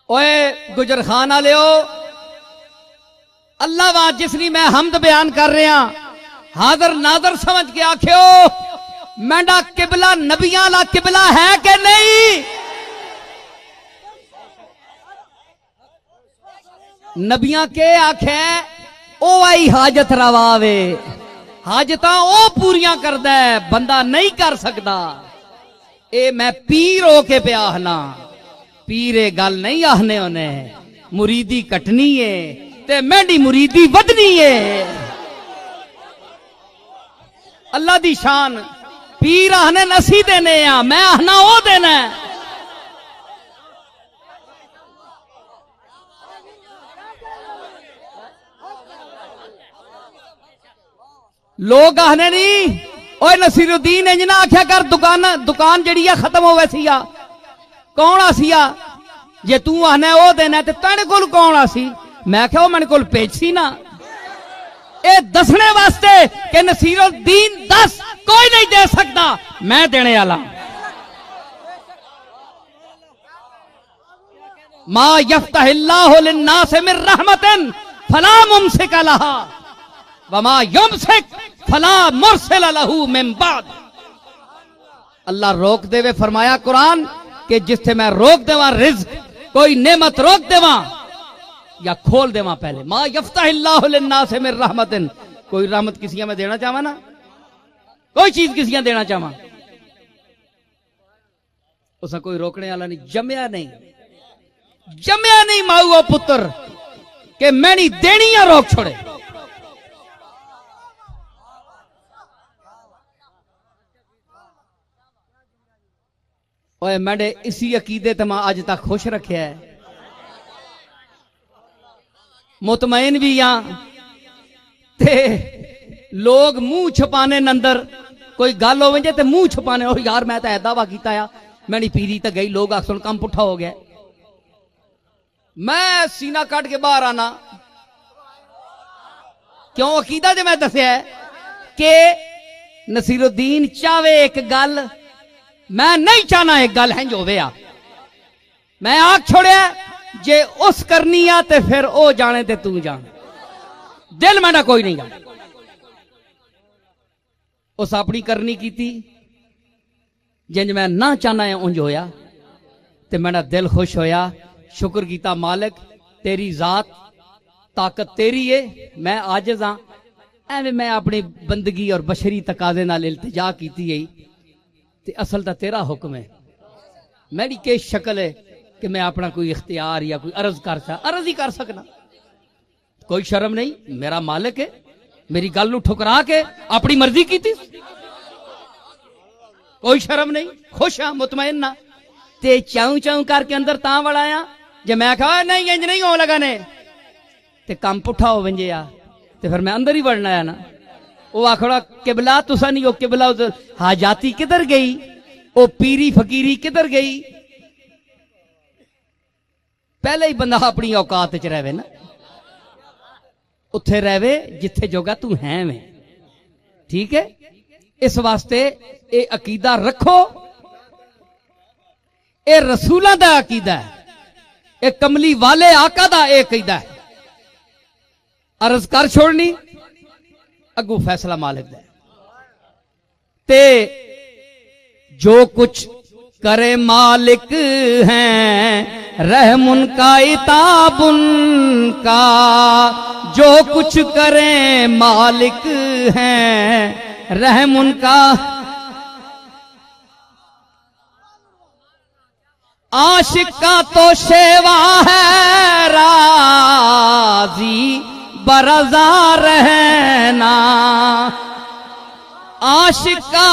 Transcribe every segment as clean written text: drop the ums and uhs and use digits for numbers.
ओए गुजर खान वाले अल्लाह वाज जिसनी मैं हमद बयान कर रहा हाजर नाजर समझ के आखियो मैंडा किबला नबियां ला किबला है कि नहीं। नबियां के आखे ओ आई हाजत रवावे हाजत ओ पूरियां करदा है बंदा नहीं कर सकता। ए मैं पीर हो के पे आहना पीरे गल नहीं आहने उन्हें मुरीदी कटनी है ते मेरी मुरीदी वधनी है। अल्लाह दी शान पीर आहने नसी देने आ मैं आहना ओ देना। लोग आहने नहीं ओए नसीरुद्दीन इंज ना आख्या कर दुकान जड़ी है खत्म हो वैसी आ कौन आसिया जे तू आहने ओ देना ते तेरे कोल कौन आसी। मैं क्या मेरे को पेजसी ना ए दसने वास्ते कि नसीरुद्दीन दस कोई नहीं दे सकता मैं देने वाला। मा यफ्तहिल्लाहु लिन्नास मिन रहमतिन फला मुमसिक लहा वमा युमसिक फला मुरसिल लहू मिन बाद। अल्लाह रोक देवे फरमाया कुरान कि जिससे मैं रोक देवा रिज्क कोई नेमत रोक देवा या खोल देवा। पहले मा यफ्तहिल्लाहु लिन्नास मिन रहमतिन कोई रहमत किसी में देना चाहवा ना कोई चीज किसी देना चाहवा उसे कोई रोकने वाला नहीं। जमया नहीं माऊ पुत्र के मैं नहीं देनी या रोक छोड़े। ओए मैंने इसी अकीदे ते मैं अज तक खुश रखे है मुतमईन भी हां ते लोग मुंह छुपाने अंदर कोई गल हो ते मुंह छुपाने ओ यार मैं तो दावा किया मैंने पीरी तो गई लोग आख सुन काम पुठा हो गया। मैं सीना कट के बाहर आना क्यों अकीदा जो मैं दसिया कि नसीरुद्दीन चावे एक गल मैं नहीं चाहना एक गल है जो वे मैं आख छोड़िया जे उस करनी आ ते फिर ओ जाने ते तू जान दिल मेरा कोई नहीं जाना। उस अपनी करनी की जिंज मैं ना चाहना है उंज होया ते मेरा दिल खुश होया। शुक्र किया मालिक तेरी जात ताकत तेरी है मैं आजिज हाँ एवं मैं अपनी बंदगी और बशरी तकाजे नाल इल्तिजा की ते असल तो तेरा हुक्म है मेरी के शक्ल है कि मैं अपना कोई इख्तियार या कोई अर्ज ही कर सकना कोई शर्म नहीं। मेरा मालिक है मेरी गल नूं ठुकरा के अपनी मर्जी की थी कोई शर्म नहीं खुश हाँ मुतमईन ना ते चाऊ चाऊ करके अंदर ता वाला आ जे मैं कहा नहीं इंज नहीं हो लगा ने ते काम पुठा हो वंजे आ ते फिर मैं अंदर ही बढ़ना आया ना। वो आखड़ा किबला तुसा नहीं हो किबला हाजाती किधर गई वो पीरी फकीरी किधर गई। पहले ही बंदा अपनी औकात च रहे ना उत्थे रहे जिथे जोगा तू है में ठीक है। इस वास्ते ये अकीदा रखो ये रसूलों का अकीदा है ये कमली वाले आका दा ये अकीदा है। अर्ज कर छोड़नी अगू फैसला मालिक दा ते जो कुछ करे मालिक हैं रहम उनका इताब उनका जो कुछ करे मालिक हैं रहम उनका। आशिक का तो शेवा है राजी बरजा रहना आशिक का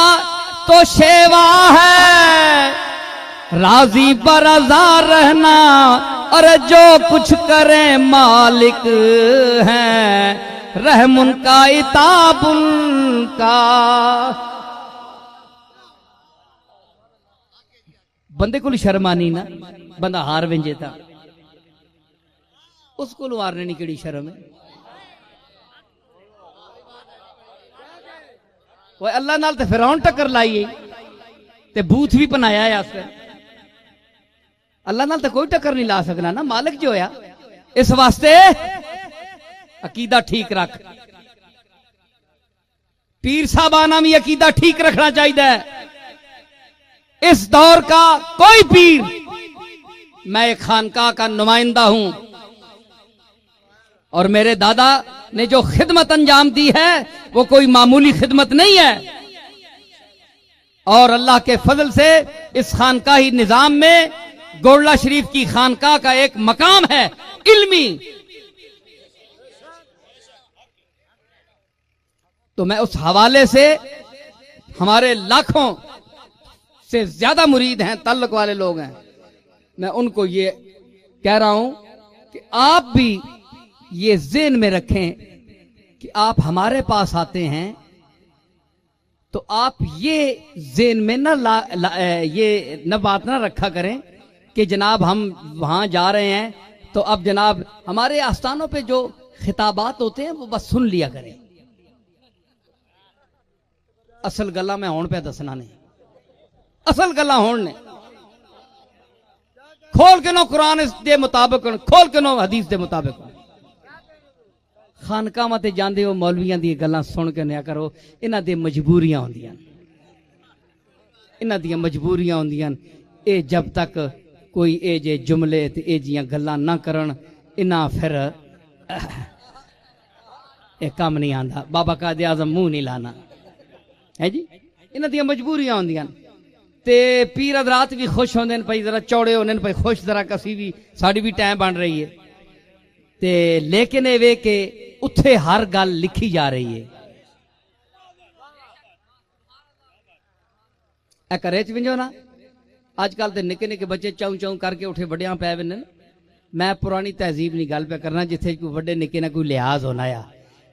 तो शेवा है राजी बरजा रहना और जो कुछ करे मालिक है रहम उनका इताब उनका। बंदे को शर्म आनी ना बंदा हार वेंजे था उसको हारने नहीं केड़ी शर्म है। वो अल्लाह नाल ते फिरौन टक्कर लाई ते बूथ भी बनाया है। अल्लाह नाल तो कोई टक्कर नहीं ला सकना ना, मालिक जो होया। इस वास्ते अकीदा ठीक रख, पीर साहबाना भी अकीदा ठीक रखना चाहिए। इस दौर का कोई पीर, मैं एक खानकाह का नुमाइंदा हूं और मेरे दादा ने जो खिदमत अंजाम दी है वो कोई मामूली खिदमत नहीं है। और अल्लाह के फजल से इस खानकाही निजाम में गोरला शरीफ की खानकाह का एक मकाम है इल्मी। तो मैं उस हवाले से, हमारे लाखों से ज्यादा मुरीद हैं, तल्लुक वाले लोग हैं, मैं उनको ये कह रहा हूं कि आप भी ये ज़हन में रखें कि आप हमारे पास आते हैं तो आप ये ज़हन में ये न बात ना रखा करें कि जनाब हम वहां जा रहे हैं तो अब जनाब हमारे आस्थानों पे जो खिताबात होते हैं वो बस सुन लिया करें। असल गल्ला मैं हुण पे दसना नहीं, असल गल्ला हुण ने खोल के नो कुरान दे मुताबिक, खोल के नो हदीस दे मुताबिक। खानकावां ते जांदे हो मौलवियां दी गल्लां सुन के नया करो, इन्हां दी मजबूरियां होंदियां, इन्हां दी मजबूरियां होंदियां। ए जब तक कोई ए जे जुमले ते ए जियां गल्लां ना करन, इन्हां फिर ए काम नहीं आंदा। बाबा कादे आज़म मुंह नहीं लाना है जी, इन्हां दी मजबूरियां होंदियां। ते पीर हज़रात भी खुश होंदे ने, भाई जरा चौड़े होने भाई खुश, जरा कसी भी साड़ी भी टाइम बन रही है। ते लेकिन ये वे के उत्थे हर गल लिखी जा रही है। ए घरे च विंजो ना, अजकल तो निके निके बच्चे चाऊ चाऊ करके उठे वड्डियां पै वेंदे ने। मैं पुरानी तहजीब नहीं गल पे करना, जिथे कोई वड्डे निके ना कोई लिहाज होना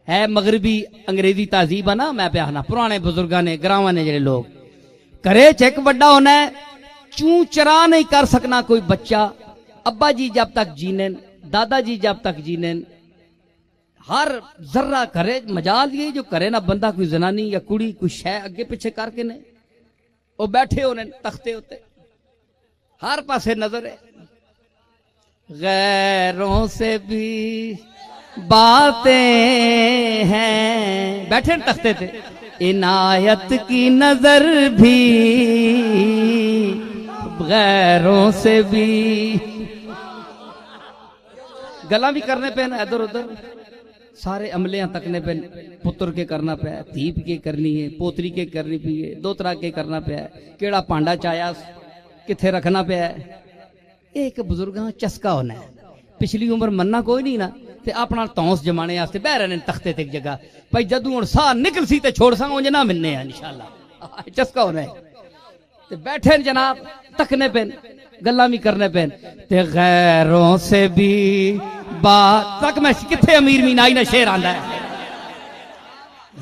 है मगरबी अंग्रेजी तहजीब है ना, मैं पे आखना पुराने बुजुर्गां ने ग्रावां ने जेड़े लोग, घरे च एक बड़ा होना है, चू चरा नहीं कर सकना कोई बच्चा। अब्बा जी जब तक जीने, दादाजी जब तक जीने, हर जर्रा घरे मजाल ये जो करे ना बंदा कोई जनानी या कुड़ी कोई शह अगे पिछे करके ने वो बैठे होने तख्ते होते, हर पासे नजर है। गैरों से भी बातें हैं, बैठे तख्ते थे, इनायत की नजर भी गैरों से भी, गला भी करने पे ना इधर उधर, सारे अमलियां तकने पे, पुत्र के करना पे, धीप के करनी है, पोतरी के करनी पी है, दो तरह के करना पे, केड़ा पांडा चाया किथे रखना पे। एक बुजुर्गां चस्का होना है, पिछली उम्र मन्ना कोई नहीं ना, ते अपना तौंस जमाने वास्ते बह रहे तख्ते ते जगह, भाई जदू हुण साह निकल सी ते छोड़ सा उंज ना मिलने इंशाअल्लाह, चस्का होना है। ते बैठे जनाब तकने पे, गल्लां भी करने पे, ते गैरों से भी बात तक, मैं किथे अमीर मीनाई ना शेर आंदा है,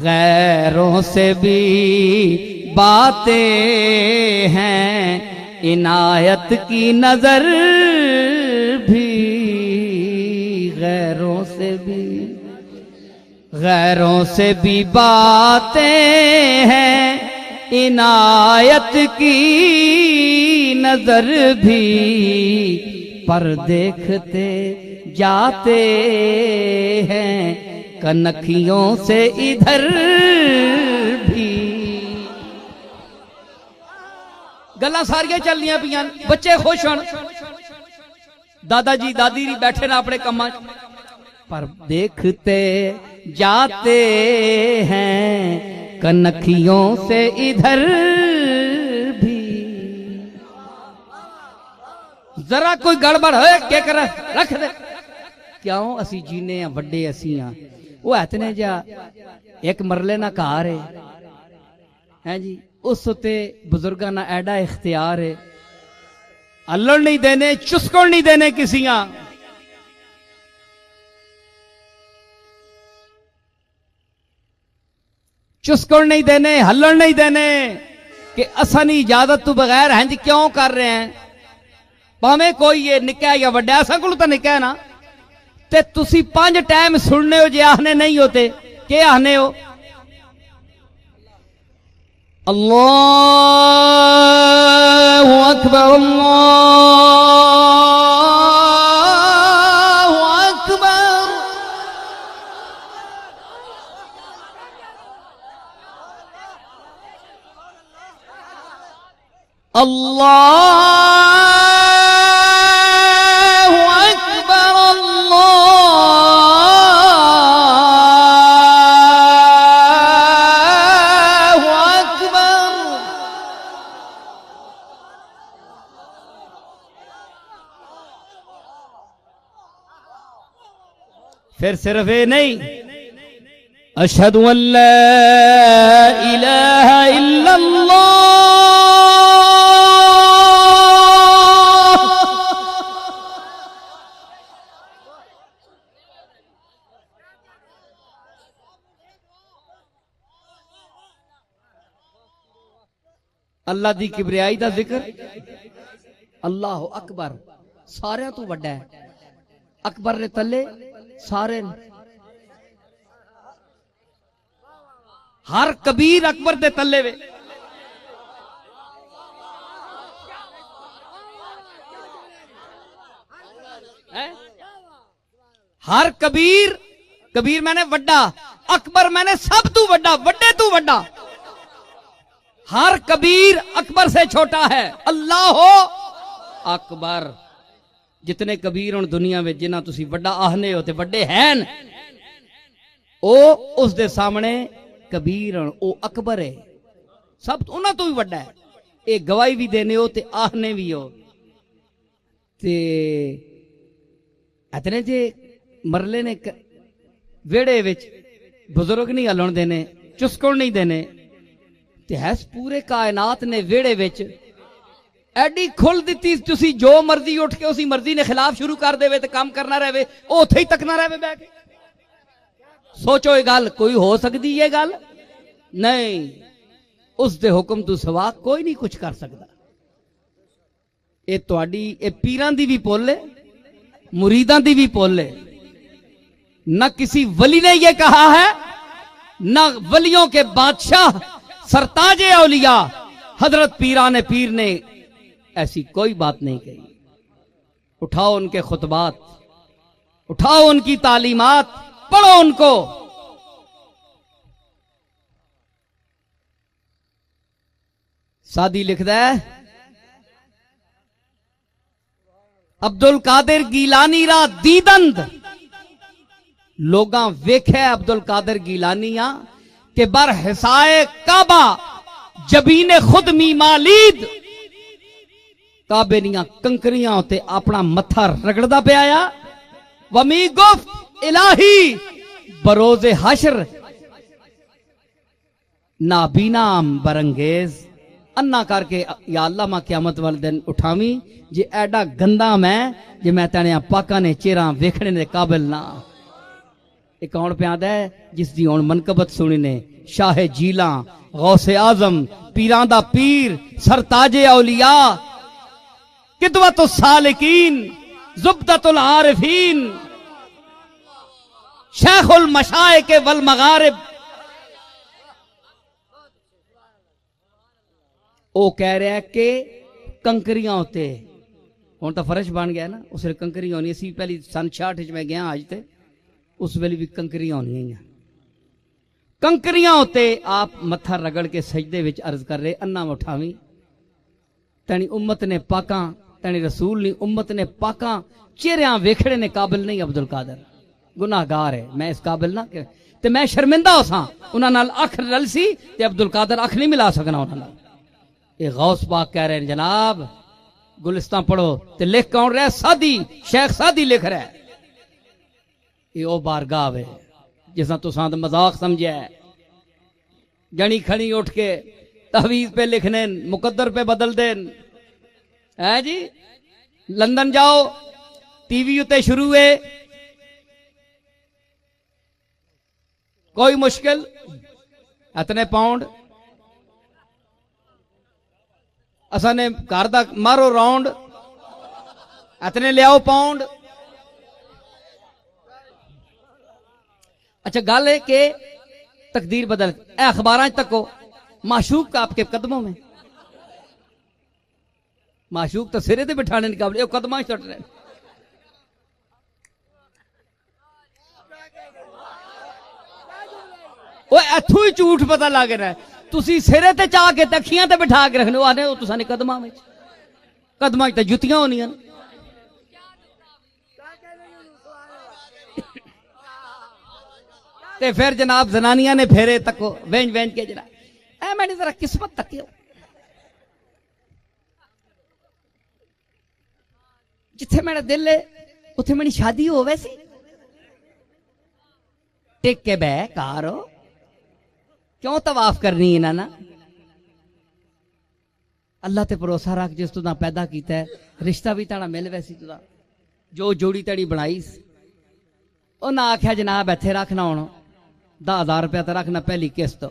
गैरों से भी बातें हैं, इनायत की नजर भी गैरों से भी बातें हैं, इनायत की नजर भी, पर देखते जाते हैं कनखियों से इधर भी। गल्लां सारियां चलदियां पियां, बच्चे खुश होन, दादाजी दादी भी बैठे ना अपने कम्मां, पर देखते जाते हैं कनखियों से इधर भी। जरा कोई गड़बड़ है क्या कर रख दे, क्यों असी जीने हैं वड्डे असी हाँ, वो इतने जा एक मरले ना कार है जी, उस उत्ते बुजुर्गां ना एडा इख्तियार है, अल्लड़ नहीं देने, चुस्कड़ नहीं देने किसियां। चुस्कड़ नहीं देने, हल्लड़ नहीं देने कि असनी इजाजत तो बगैर हैं जी क्यों कर रहे हैं, भावें कोई ये निका या वड्डा, असा को तो निका है ना, ते तुसी 5 टाइम सुनने हो जे आखने नहीं होते, के आखने हो, अल्लाहु अकबर, अल्लाहु अकबर। अल्लाहु अकबर, अल्लाहु अकबर। फिर सिर्फ ये नहीं, अशहदु अल्ला इलाहा इल्लल्लाह। अल्लाह दी किबरियाई दा जिक्र, अल्लाह अकबर सारे तो वड्डा है। अकबर ने तले सारे, हर कबीर अकबर दे तले वे। हर कबीर, कबीर मैंने वड्डा, अकबर मैंने सब तू वड्डा, वड्डे तू वड्डा। हर कबीर अकबर से छोटा है। अल्लाह हो अकबर। जितने कबीर हुण दुनिया में जिन्हां तुसी वड्डा आहने हो ते वड्डे हैं, ओ उस दे सामने कबीर हन, ओ अकबर है। सब उन्हां तो भी वड्डा है। ये गवाही भी देने हो ते आहने भी हो। ते इतने जे मरले ने वेड़े विच बुजुर्ग नहीं हलन देने, चुस्कण नहीं देने, ते हैस पूरे कायनात ने वेड़े विच एडी खुल दी। तुसी जो मर्जी उठ के उसी मर्जी ने खिलाफ शुरू कर देवे ते काम करना रहे, ओ उत्थे ही तकना रहे बैठ के। सोचो ये गल कोई हो सकती है? गल नहीं। उस दे हुक्म तो सवा कोई नहीं कुछ कर सकता। ये तुहाडी ये पीरां दी भी पुल है, मुरीदां दी भी पुल है। न किसी वली ने यह कहा है, न वलियों के बादशाह सरताजे औलिया हजरत पीरान पीर ने ऐसी कोई बात नहीं कही। उठाओ उनके खुतबात, उठाओ उनकी तालीमात, पढ़ो उनको। सादी लिखदा है, अब्दुल कादिर गीलानी रा दीदंद लोगां वेख्या अब्दुल कादिर गीलानिया के बर हिसाए काबा जबीने खुद मी मालीद काबे दियां कंकरियां उत्ते अपना मत्था रगड़दा पिया। वमी गुफ्त इलाही बरोजे हशर नाबीनाम बरंगेज। अन्ना करके या अल्लाह मां क़यामत वाले दिन उठावी जे एडा गंदा मैं जे मैं तेने पाका ने चेहरा वेखने दे काबिल ना। एक कौन प्यादा है जिसकी हुण मनकबत सुनी ने, शाह जीला गौसे आजम पीरां दा पीर सरताजे औलिया किदवतुस सालिकीन जुब्दतुल आरिफीन शेखुल मशाइख वल मगारिब। वो कह रहा है कि कंकरियां होते हुण तो फर्श बन गया ना, उस कंकरियां होनी सी। पहली सन 66 में गया आज ते उस वेले भी कंकरियां होनी है। कंकरियां होते आप मत्था रगड़ के सजदे विच अर्ज कर रहे, अन्ना उठावी तनी उम्मत ने पाका, तनी रसूल ने उम्मत ने पाका चेहरिया वेखड़े ने काबिल नहीं। अब्दुल कादिर गुनाहगार है, मैं इस काबिल ना के ते मैं शर्मिंदा हो सा। उन्हां नाल अख रल सी ते अब्दुल कादिर अख नहीं मिला सकना उन्हां नाल। ये गौस पाक कह रहे हैं जनाब गुलिस्तान पढ़ो ते लिख कौन रहा? सादी शेख सादी लिख रहा है। ये ओ बारगाह है जिसा तुसां दा मजाक समझा है। जनी खड़ी उठ के तहवीज पे लिखने, मुकद्दर पे बदल देन है जी। लंदन जाओ, टीवी उते शुरू है, कोई मुश्किल इतने पाउंड असा ने घर दा मारो राउंड इतने लियाओ पाउंड। अच्छा गल है कि तकदीर बदल अखबार तको माशूक का आपके कदमों में। माशूक तो सिरे ते बिठाने के काबले, कदमा छट रहे। वो इथों ही झूठ पता लग रहा है। तुसी सिरे ते चाह के तखियां ते बिठा के रखने आने हो, तुसाने कदमां में। कदमां च जुतियां होनियां। ते फिर जनाब जनानियां ने फेरे तको वेंज वेंज के जरा ऐ मैंने जरा किस्मत तकियो, जिथे मेरा दिल है उथे मेरी शादी हो वैसी। टेक के बह कार हो, क्यों तवाफ करनी है ना। अल्लाह ते भरोसा रख, जिस तुदा पैदा किया है रिश्ता भी ताड़ा मिल वैसी तुदा जो जोड़ी तड़ी बनाई। ना आख्या जनाब इथे रखना हूं 10,000 रुपया तो रखना पहली किस्त,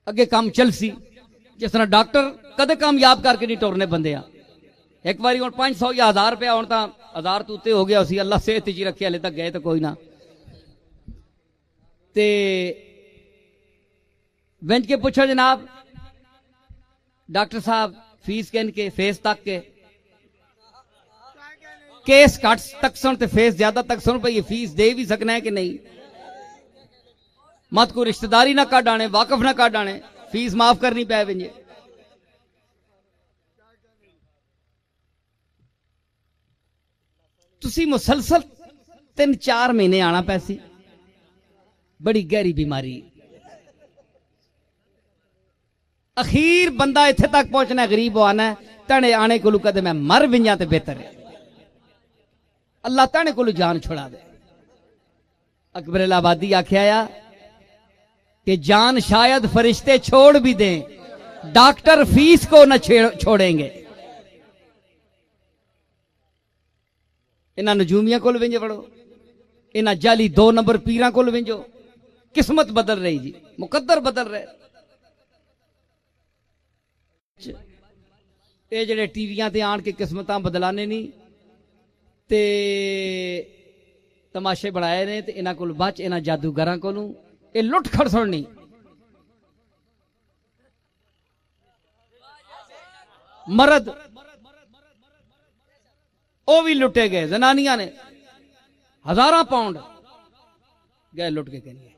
अगे काम चलसी। जिस तरह डॉक्टर कदे कामयाब करके नहीं टुरने बंदे। एक बार हूँ 500 या 1000 रुपया हूं तो 1000 तो उत्ते हो गया उसी। अल्लाह सेहत जी रखे, हले तक गए तो कोई ना। ते बेंच के पूछो जनाब डॉक्टर साहब फीस कहन के फेस तक के केस घट तक सुन ते फेस ज्यादा तक सुन भाई, फीस दे भी सकना है कि नहीं। मत को रिश्तेदारी ना काट आने, वाकफ ना काट आने, फीस माफ करनी पै विंजे। तुसी मुसलसल 3-4 महीने आना पैसी, बड़ी गहरी बीमारी। अखीर बंदा इत्थे तक पहुंचना गरीब आना है, तने आने को कदे मैं मर विंजा ते बेहतर है। अल्लाह तने को जान छुड़ा दे। अकबर इलाहाबादी आख्या कि जान शायद फरिश्ते छोड़ भी दें, डॉक्टर फीस को न छोड़ेंगे। इन्हां नजूमियां कोल विंजे पड़ो, इन्हां जाली 2 नंबर पीरां कोल विंजो। किस्मत बदल रही जी, मुकद्दर बदल रहे। ये जेडे टीवियां ते आन के किस्मतां बदलाने नहीं ते तमाशे बनाए ने, ते इन्हां कोल बच, इन्हां जादूगरां कोलों ये लुट खड़सण नहीं। मर्द वो भी लुटे गए, जनानियां ने 1000 पाउंड गए लुट के कहनी।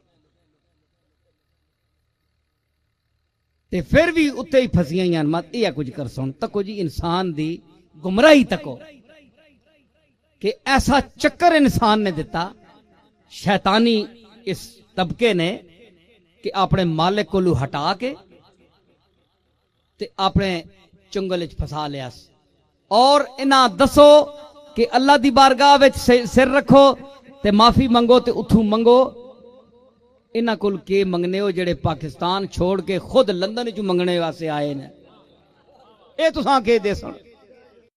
ते फिर भी उत्ते ही फसियां ही मत यह कुछ कर सुन तको जी। इंसान दी गुमराही तको कि ऐसा चक्कर इंसान ने दिता शैतानी इस तबके ने कि अपने मालिक को हटा के ते अपने चुंगल च फसा लिया। और इन्हां दसो कि अल्लाह दी बारगाह विच सिर रखो ते माफी मंगो ते उथू मंगो। इन्हां कोल के मंगने हो जेड़े पाकिस्तान छोड़ के खुद लंदन च मंगने वास्ते आए ने। ये तुसां के दे सुन।